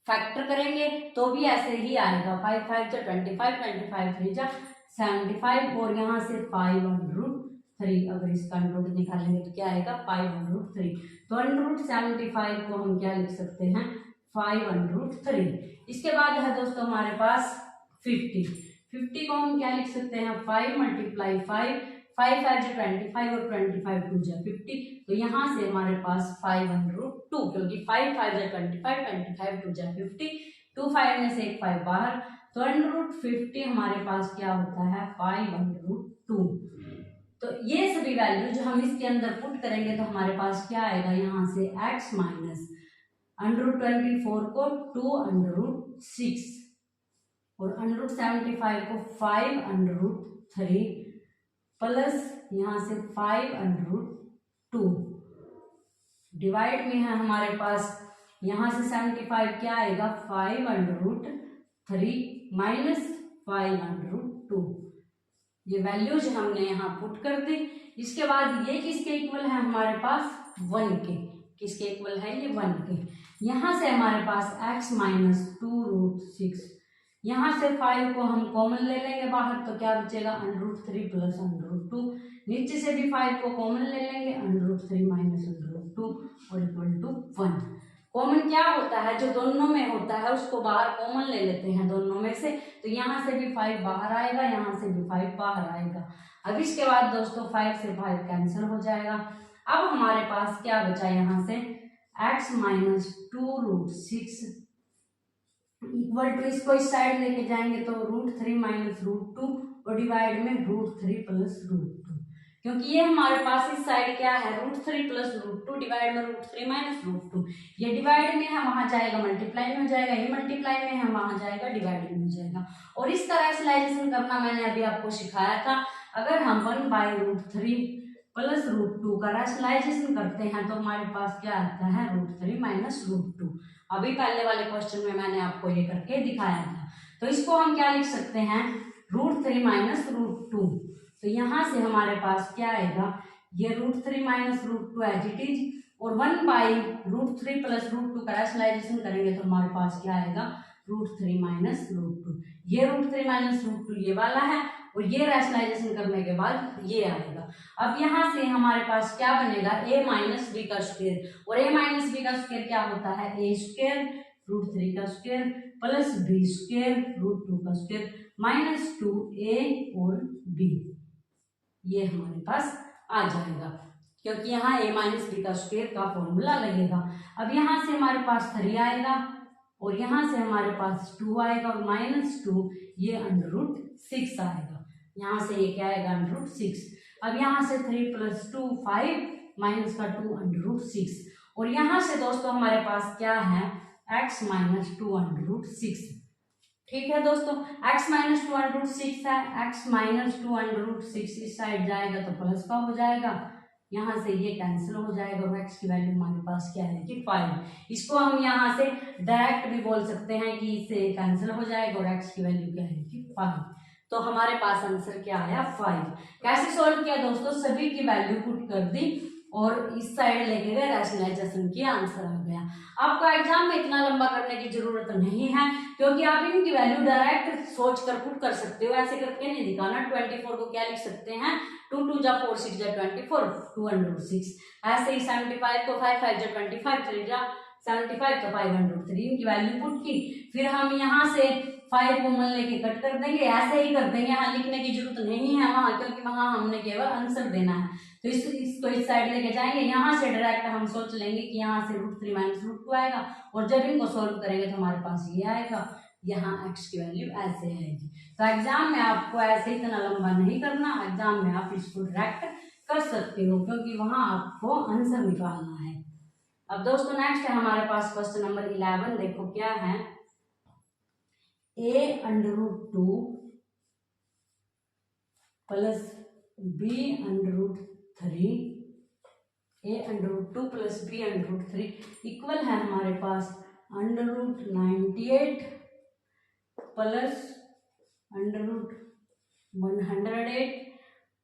फैक्टर करेंगे तो भी ऐसे ही आएगा, 5 5 जा 25 25 3 जा 75 और यहाँ से 5√3। अगर इसका √ निकालेंगे तो क्या आएगा, 5√3। तो √75 को हम क्या लिख सकते हैं, 5√3। इसके बाद है दोस्तों हमारे पास 50 को हम क्या लिख सकते हैं, 5 मल्टीप्लाई 5 5 5 जा 25 और 25 2 जा 50। तो यहाँ से हमारे पास 5√2, क्योंकि 5 5 जा 25 25 2 जा 50, 2 5 में से एक 5 बाहर, तो √50 हमारे पास क्या होता है, 5√2। तो ये सभी वैल्यू जो हम इसके अंदर पुट करेंगे तो हमारे पास क्या आएगा, यहाँ से x माइनस √24 को 2√6 और √75 को 5√3 प्लस यहाँ से 5√2 डिवाइड में है हमारे पास, यहाँ से 75 क्या आएगा, 5√3 माइनस 5√2। ये वैल्यूज हमने यहाँ पुट कर दी। इसके बाद ये किसके इक्वल है, हमारे पास 1 के। किसके इक्वल है, ये 1 के। यहाँ से हमारे पास x माइनस 2√6, यहाँ से 5 को हम कॉमन ले लेंगे बाहर, तो क्या बचेगा, √3 प्लस √2। नीचे से भी 5 को कॉमन ले लेंगे, √3 माइनस √2 और इक्वल टू 1। कॉमन क्या होता है, जो दोनों में होता है उसको बाहर कॉमन ले लेते हैं दोनों में से। तो यहाँ से भी 5 बाहर आएगा, यहाँ से भी 5 बाहर आएगा। अब इसके बाद दोस्तों 5 से 5 कैंसिल हो जाएगा। अब हमारे पास क्या बचा, यहाँ से x माइनस 2√6 इक्वल टू, इसको इस साइड लेके जाएंगे तो √3 माइनस √2 और डिवाइड में √3 प्लस √2, क्योंकि ये हमारे पास इस साइड क्या है, √3 प्लस √2 डिवाइड में √3 माइनस √2। ये डिवाइड में है, वहां जाएगा मल्टीप्लाई में हो जाएगा, ये मल्टीप्लाई में है, वहां जाएगा डिवाइड में हो जाएगा। और इस तरह रैशनलाइजेशन करना मैंने अभी आपको सिखाया था। अगर हम 1/√3 प्लस √2 का रैशनलाइजेशन करते हैं तो हमारे पास क्या आता है, √3 माइनस √2। अभी पहले वाले क्वेश्चन में मैंने आपको ये करके दिखाया था। तो इसको हम क्या लिख सकते हैं, √3 माइनस √2। तो यहाँ से हमारे पास क्या आएगा, ये √3 माइनस √2 एज इट इज, और 1/√3 प्लस √2 का रैशनलाइजेशन करेंगे तो हमारे पास क्या आएगा, √3 माइनस √2। ये √3 माइनस √2 ये वाला है, और ये रैशनलाइजेशन करने के बाद ये आएगा। अब यहाँ से हमारे पास क्या बनेगा, a माइनस बी का स्क्वायर, और a माइनस बी का स्क्वायर क्या होता है, a स्क्वायर √3 का स्क्वायर प्लस b स्क्वायर √2 का स्क्वायर माइनस 2a और b, ये हमारे पास आ जाएगा, क्योंकि यहाँ a माइनस बी का स्क्वायर का फॉर्मूला लगेगा। अब यहाँ से हमारे पास 3 आएगा, और यहाँ से हमारे पास 2 आएगा, और -2 ये √6 आएगा, यहाँ से ये क्या आएगा, √6। अब यहाँ से 3 + 2 5 माइनस का 2 √6, और यहाँ से दोस्तों हमारे पास क्या है, x माइनस 2 √6। ठीक है दोस्तों, x माइनस 2 √6 है, x माइनस 2 √6 इस साइड जाएगा तो प्लस का हो जाएगा, यहाँ से ये कैंसिल हो जाएगा, और x की वैल्यू हमारे पास क्या है कि 5। इसको हम यहाँ से डायरेक्ट भी बोल सकते हैं कि इससे कैंसिल हो जाएगा, और x की वैल्यू क्या है कि 5। तो हमारे पास आंसर क्या आया, 5। कैसे सॉल्व किया दोस्तों, सभी की वैल्यू पुट कर दी और इस साइड लेके गए, रैशनलाइजेशन किया, आंसर आ गया। आपको एग्जाम में इतना लंबा करने की जरूरत नहीं है, क्योंकि आप इनकी वैल्यू डायरेक्ट सोच कर पुट कर सकते हो, ऐसे करके नहीं दिखाना। 24 को क्या लिख सकते हैं, 2 2 जा 4 6 जा 24 2 √6, ऐसे ही 75 को 5 5 जा 25 3 जा 75 तो 5 √3 इनकी वैल्यू पुट की। फिर हम यहाँ से 5 कॉमन लेके कट कर देंगे, ऐसे ही कर देंगे, यहाँ लिखने की जरूरत नहीं है वहाँ, क्योंकि वहाँ हमने केवल आंसर देना है। तो इसको इस साइड लेके जाएंगे, यहाँ से डायरेक्ट हम सोच लेंगे कि यहाँ से √3 माइनस √2 आएगा, और जब इनको सोल्व करेंगे तो हमारे पास ये आएगा, यहाँ x की वैल्यू ऐसे आएगी। तो एग्जाम में आपको ऐसे इतना लंबा नहीं करना, एग्जाम में आप इसको डायरेक्ट कर सकते हो, क्योंकि वहाँ आपको आंसर निकालना है। अब दोस्तों नेक्स्ट है हमारे पास क्वेश्चन नंबर 11, देखो क्या है, a√2 plus b√3, a√2 plus b√3 equal है हमारे पास √98 प्लस √108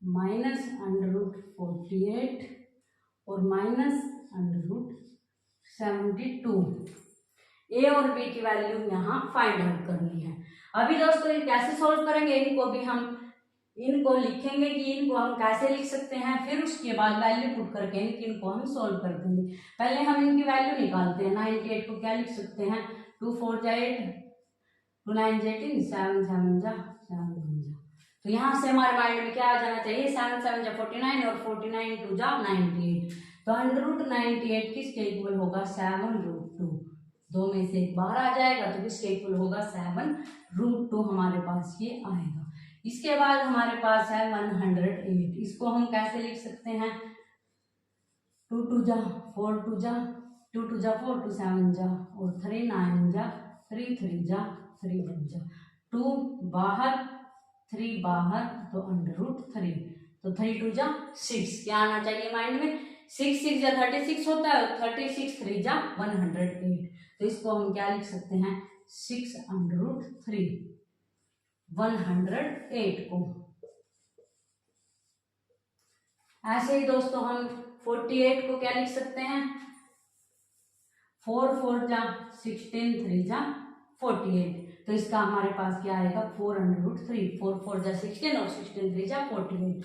माइनस √48 और माइनस √72। ए और बी की वैल्यू यहाँ फाइंड आउट करनी है। अभी दोस्तों ये कैसे सॉल्व करेंगे, इनको भी हम इनको लिखेंगे कि इनको हम कैसे लिख सकते हैं, फिर उसके बाद वैल्यू पुट करके इनको हम सॉल्व कर देंगे। पहले हम इनकी वैल्यू निकालते हैं। 98 को क्या लिख सकते हैं, 2 4 जा 8, 2 9 जा 18, 7 7 जा 7 1 जा। तो यहाँ से हमारे माइंड में क्या आ जाना चाहिए, 7 7 जा 49 और 49 2 जा 98। तो √98 किसके इक्वल होगा, 7√2। दो में से एक बाहर आ जाएगा तो किसके इक्वल होगा, 7√2 हमारे पास ये आएगा। इसके बाद हमारे पास है 108, इसको हम कैसे लिख सकते हैं, 2 2 जा 4 2 जा 2 2 जा 4 2 7 जा और 3 9 जा 3 3 जा 3 1 जा, 2 बाहर 3 बाहर तो √3, तो 3 2 जा 6, क्या आना चाहिए माइंड में, 6 6 जा 36 होता है, 36 3 जा 108। तो इसको हम क्या लिख सकते हैं, 6√3 108 को। ऐसे ही दोस्तों हम 48 को क्या लिख सकते हैं, 4 4 जा 16 3 जा 48। तो इसका हमारे पास क्या आएगा, 4√3, 4 4 जा 16 और 16 3 जा 48।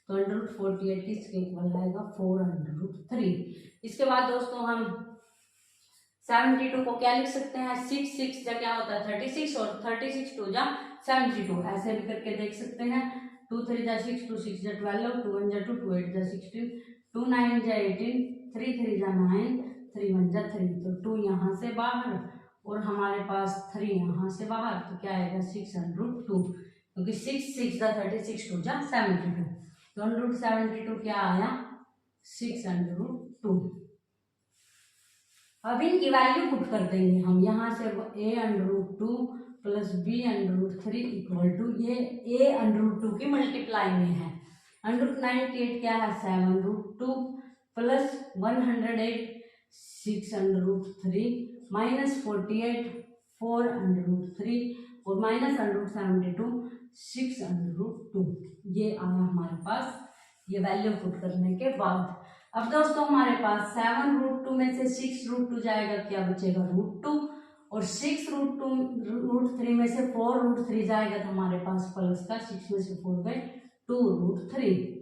तो √48 किसके इक्वल आएगा, 4√3। इसके बाद दोस्तों हम 72 को क्या लिख सकते हैं, 6 6 जा क्या होता है 36 और 36 2 जा 72, ऐसे भी करके देख सकते हैं। 2 3 जा 6, 2 6 जा 12, 2 1 जा 2, 2 8 जा 16, 2 9 जा 18, 3 3 जा 9, 3 1 जा 3। तो 2 यहाँ से बाहर और हमारे पास 3 यहाँ से बाहर, तो क्या आएगा 6√2, क्योंकि 6 6 जा 36, 2 जा 72। तो √72 क्या आया, 6√2। अब इनकी वैल्यू पुट कर देंगे हम, यहाँ से a√2 plus b√3 equal to ये a√2 की मल्टीप्लाई में है, √98 क्या है 7√2 प्लस 108 6√3 माइनस 48 4√3 और माइनस √72 6√2 ये आया हमारे पास ये वैल्यू पुट करने के बाद। अब दोस्तों हमारे पास 7√2 में से 6√2 जाएगा, क्या बचेगा √2, और 6√3 में से 4√3 जाएगा तो हमारे पास प्लस का 6 में से 4 गए 2√3।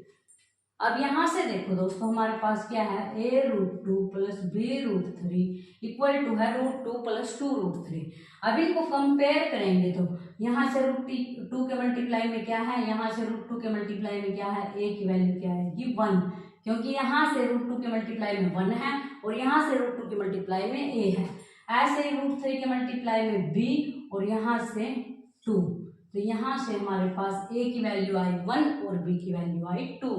अब यहां से देखो दोस्तों हमारे पास क्या है, a√2 plus b√3 equal to है √2 प्लस 2√3। अब इनको कंपेयर करेंगे तो यहाँ से √2 के मल्टीप्लाई में क्या है, यहाँ से √2 के मल्टीप्लाई में क्या है, a की वैल्यू क्या आएगी 1, क्योंकि यहाँ से √2 के मल्टीप्लाई में 1 है और यहाँ से √2 के मल्टीप्लाई में a है। ऐसे ही √3 के मल्टीप्लाई में b और यहाँ से 2, तो यहाँ से हमारे पास a की वैल्यू आई 1 और b की वैल्यू आई 2।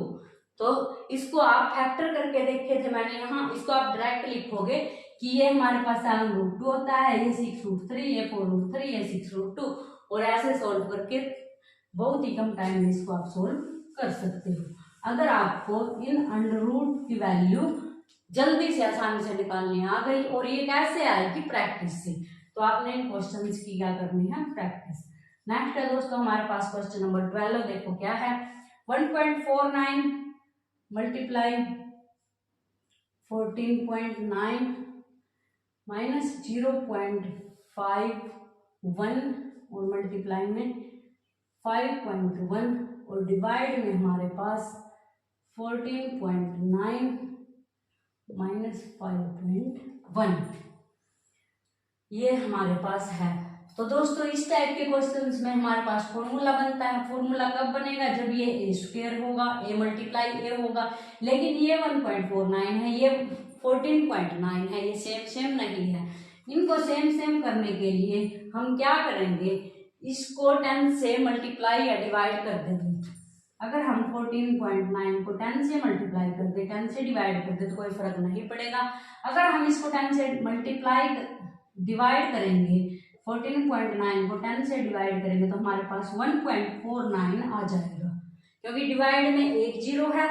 तो इसको आप फैक्टर करके देखे थे मैंने, यहाँ इसको आप डायरेक्ट लिखोगे कि ये हमारे पास 7√2 होता है, ये 6√3, ये 4√3, ये 6√2, और ऐसे सोल्व करके बहुत ही कम टाइम में इसको आप सोल्व कर सकते हो। अगर आपको इन अंडर रूट की वैल्यू जल्दी से आसानी से निकालनी आ गई और ये कैसे आएगी, प्रैक्टिस से, तो आपने इन क्वेश्चंस की क्या करनी है, प्रैक्टिस। नेक्स्ट है दोस्तों हमारे पास क्वेश्चन नंबर 12, देखो क्या है, 1.49 मल्टीप्लाई 14.9 माइनस 0.51 और मल्टीप्लाई में 5.1 और डिवाइड में हमारे पास 14.9 माइनस 5.1 ये हमारे पास है। तो दोस्तों इस टाइप के क्वेश्चंस में हमारे पास फॉर्मूला बनता है। फॉर्मूला कब बनेगा, जब ये ए स्क्वायर होगा, ए मल्टीप्लाई ए होगा, लेकिन ये 1.49 है, ये 14.9 है, ये सेम नहीं है। इनको सेम करने के लिए हम क्या करेंगे, इसको 10 से मल्टीप्लाई या डिवाइड कर देंगे। अगर हम 14.9 को 10 से मल्टीप्लाई कर दे, 10 से डिवाइड कर दे तो कोई फर्क नहीं पड़ेगा। अगर हम इसको 10 से मल्टीप्लाई डिवाइड करेंगे, 14.9 को 10 से डिवाइड करेंगे तो हमारे पास 1.49 आ जाएगा, क्योंकि डिवाइड में एक जीरो है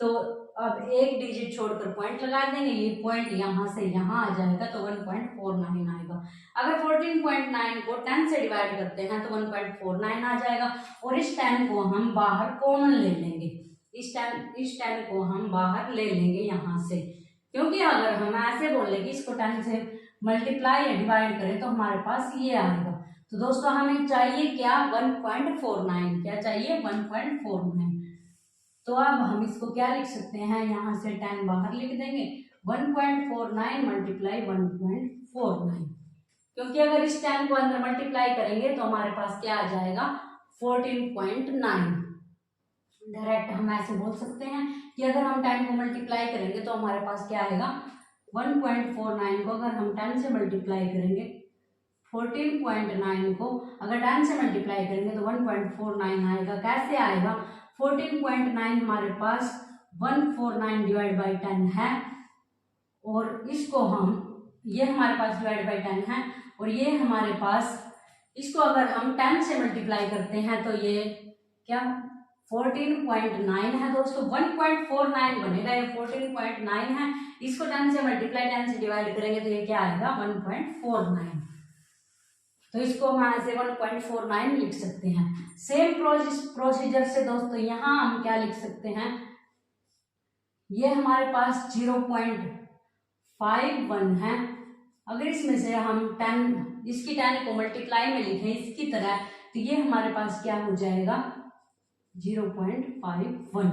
तो अब एक डिजिट छोड़कर पॉइंट लगा देंगे, ये पॉइंट यहाँ से यहाँ आ जाएगा तो 1.49 आएगा। अगर 14.9 को 10 से डिवाइड करते हैं तो 1.49 आ जाएगा, और इस 10 को हम बाहर कॉमन ले लेंगे, इस 10 को हम बाहर ले लेंगे यहाँ से, क्योंकि अगर हम ऐसे बोले कि इसको 10 से मल्टीप्लाई या डिवाइड करें तो हमारे पास ये आएगा। तो दोस्तों हमें चाहिए क्या, 1.49, क्या चाहिए 1.49। तो अब हम इसको क्या लिख सकते हैं, यहाँ से 10 बाहर लिख देंगे, 1.49 मल्टीप्लाई 1.49, क्योंकि अगर इस 10 को अंदर मल्टीप्लाई करेंगे तो हमारे पास क्या आ जाएगा 14.9। डायरेक्ट हम ऐसे बोल सकते हैं कि अगर हम 10 को मल्टीप्लाई करेंगे तो हमारे पास क्या आएगा, 1.49 को अगर हम 10 से मल्टीप्लाई करेंगे, 14.9 को अगर 10 से मल्टीप्लाई करेंगे तो 1.49 आएगा। कैसे आएगा, 14.9 हमारे पास 149 डिवाइड बाई 10 है, और इसको हम, ये हमारे पास डिवाइड बाई 10 है, और ये हमारे पास, इसको अगर हम 10 से मल्टीप्लाई करते हैं तो ये क्या 14.9 है दोस्तों, 1.49 बनेगा, ये 14.9 है, इसको 10 से मल्टीप्लाई 10 से डिवाइड करेंगे तो ये क्या आएगा 1.49। तो इसको हम ऐसे 1.49 लिख सकते हैं। सेम प्रोसीजर से दोस्तों यहाँ हम क्या लिख सकते हैं, ये हमारे पास 0.51 है, अगर इसमें से हम 10 इसकी 10 को मल्टीप्लाई में लिखें इसकी तरह तो ये हमारे पास क्या हो जाएगा 0.51।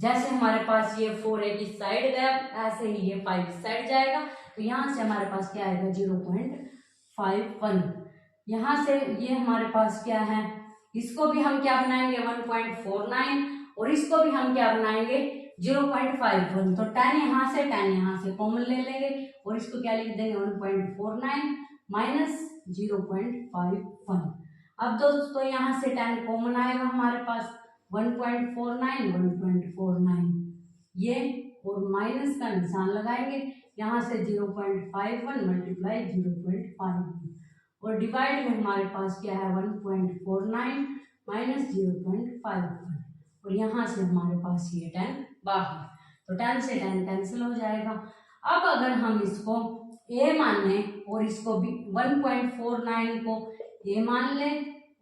जैसे हमारे पास ये 4 एक इस साइड गया, ऐसे ही ये 5 इस साइड जाएगा, तो यहाँ से हमारे पास क्या आएगा 0.51। यहाँ से ये हमारे पास क्या है, इसको भी हम क्या बनाएंगे 1.49 और इसको भी हम क्या बनाएंगे 0.51। तो 10 यहाँ से कॉमन ले लेंगे और इसको क्या लिख देंगे 1.49 माइनस 0.51। अब दोस्तों यहाँ से 10 कॉमन आएगा हमारे पास 1.49 ये, और माइनस का निशान लगाएंगे, यहाँ से 0.51 मल्टीप्लाई 0.51 और डिवाइड में हमारे पास क्या है 1.49 माइनस 0.51 और यहाँ से हमारे पास ये 10 बाहर, तो 10 से 10 कैंसिल हो जाएगा। अब अगर हम इसको a मान लें और इसको भी 1.49 को a मान लें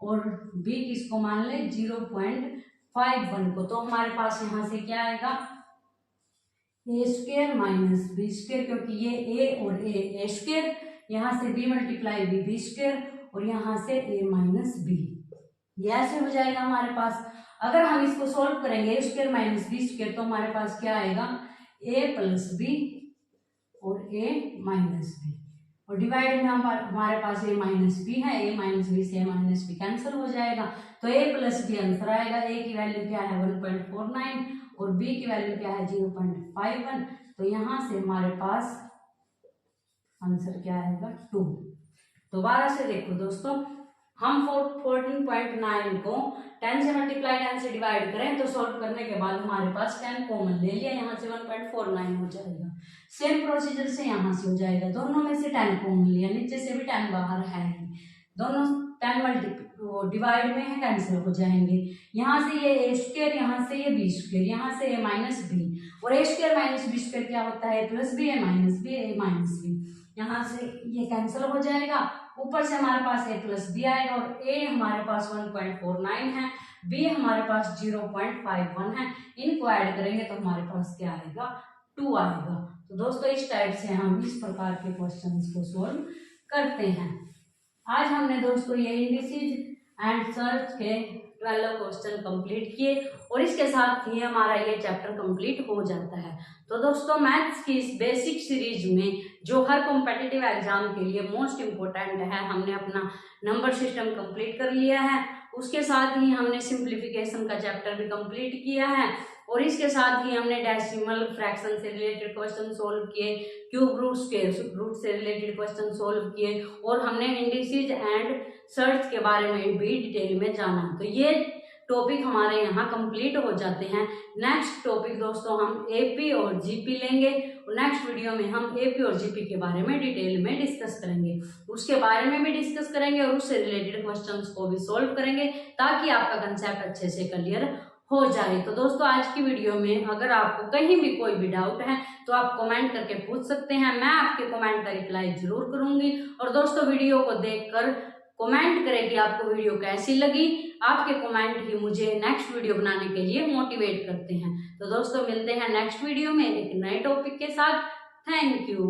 और b किसको मान ले 0.51 को। तो हमारे पास यहाँ से क्या आएगा ए स्क्वेयर माइनस बी स्क्वेयर, क्योंकि ये a और a स्क्वेयर, यहाँ से b मल्टीप्लाई बी स्क्वेयर और यहाँ से a माइनस बी, ये ऐसे हो जाएगा हमारे पास। अगर हम इसको सॉल्व करेंगे ए स्क्वेयर माइनस बी स्क्वेयर तो हमारे पास क्या आएगा a प्लस बी और a माइनस बी, और डिवाइड में हमारे पास a माइनस बी है, a माइनस बी से a माइनस बी कैंसिल हो जाएगा, तो a प्लस बी आंसर आएगा। a की वैल्यू क्या है 1.49 और b की वैल्यू क्या है 0.51, तो यहाँ से हमारे पास आंसर क्या आएगा 2। दोबारा से देखो दोस्तों, हम 14.9 को 10 से मल्टीप्लाई 10 से डिवाइड करें तो सॉल्व करने के बाद हमारे पास 10 कॉमन ले लिया, यहाँ से 1.49 हो जाएगा। सेम प्रोसीजर से यहाँ से हो जाएगा, दोनों में से 10 कॉमन लिया, नीचे से भी 10 बाहर है, दोनों 10 डिवाइड में है कैंसिल हो जाएंगे। यहाँ से ये ए स्क्वेयर, यहाँ से ये बी स्क्वेयर, यहाँ से ए माइनस बी, और ए स्क्वेयर माइनस बी स्क्वेयर क्या होता है प्लस बी, ए माइनस बी, ए माइनस बी, यहाँ से ये कैंसिल हो जाएगा। ऊपर से हमारे पास a प्लस बी आएगा और a हमारे पास 1.49 है, b हमारे पास 0.51 है, इनको ऐड करेंगे तो हमारे पास क्या आएगा 2 आएगा। तो दोस्तों इस टाइप से हम इस प्रकार के क्वेश्चंस को सॉल्व करते हैं। आज हमने दोस्तों ये इंडिसेज एंड सर्च के 12 क्वेश्चन कंप्लीट किए और इसके साथ ही हमारा ये चैप्टर कंप्लीट हो जाता है। तो दोस्तों मैथ्स की इस बेसिक सीरीज में जो हर कॉम्पिटिटिव एग्जाम के लिए मोस्ट इम्पोर्टेंट है, हमने अपना नंबर सिस्टम कंप्लीट कर लिया है, उसके साथ ही हमने सिंप्लीफिकेशन का चैप्टर भी कंप्लीट किया है और इसके साथ ही हमने डेसिमल फ्रैक्शन से रिलेटेड क्वेश्चन सोल्व किए, क्यूब रूट स्क्वायर रूट से रिलेटेड क्वेश्चन सोल्व किए और हमने इंडिसेज एंड सर्च के बारे में भी डिटेल में जाना। तो ये टॉपिक हमारे यहाँ कंप्लीट हो जाते हैं। नेक्स्ट टॉपिक दोस्तों हम एपी और जीपी लेंगे और नेक्स्ट वीडियो में हम एपी और जीपी के बारे में डिटेल में डिस्कस करेंगे, उसके बारे में भी डिस्कस करेंगे और उससे रिलेटेड क्वेश्चंस को भी सॉल्व करेंगे ताकि आपका कंसेप्ट अच्छे से क्लियर हो जाए। तो दोस्तों आज की वीडियो में अगर आपको कहीं भी कोई भी डाउट है तो आप कमेंट करके पूछ सकते हैं, मैं आपके कमेंट का रिप्लाई जरूर करूंगी। और दोस्तों वीडियो को देखकर कमेंट करें कि आपको वीडियो कैसी लगी, आपके कमेंट ही मुझे नेक्स्ट वीडियो बनाने के लिए मोटिवेट करते हैं। तो दोस्तों मिलते हैं नेक्स्ट वीडियो में एक नए टॉपिक के साथ। Thank you.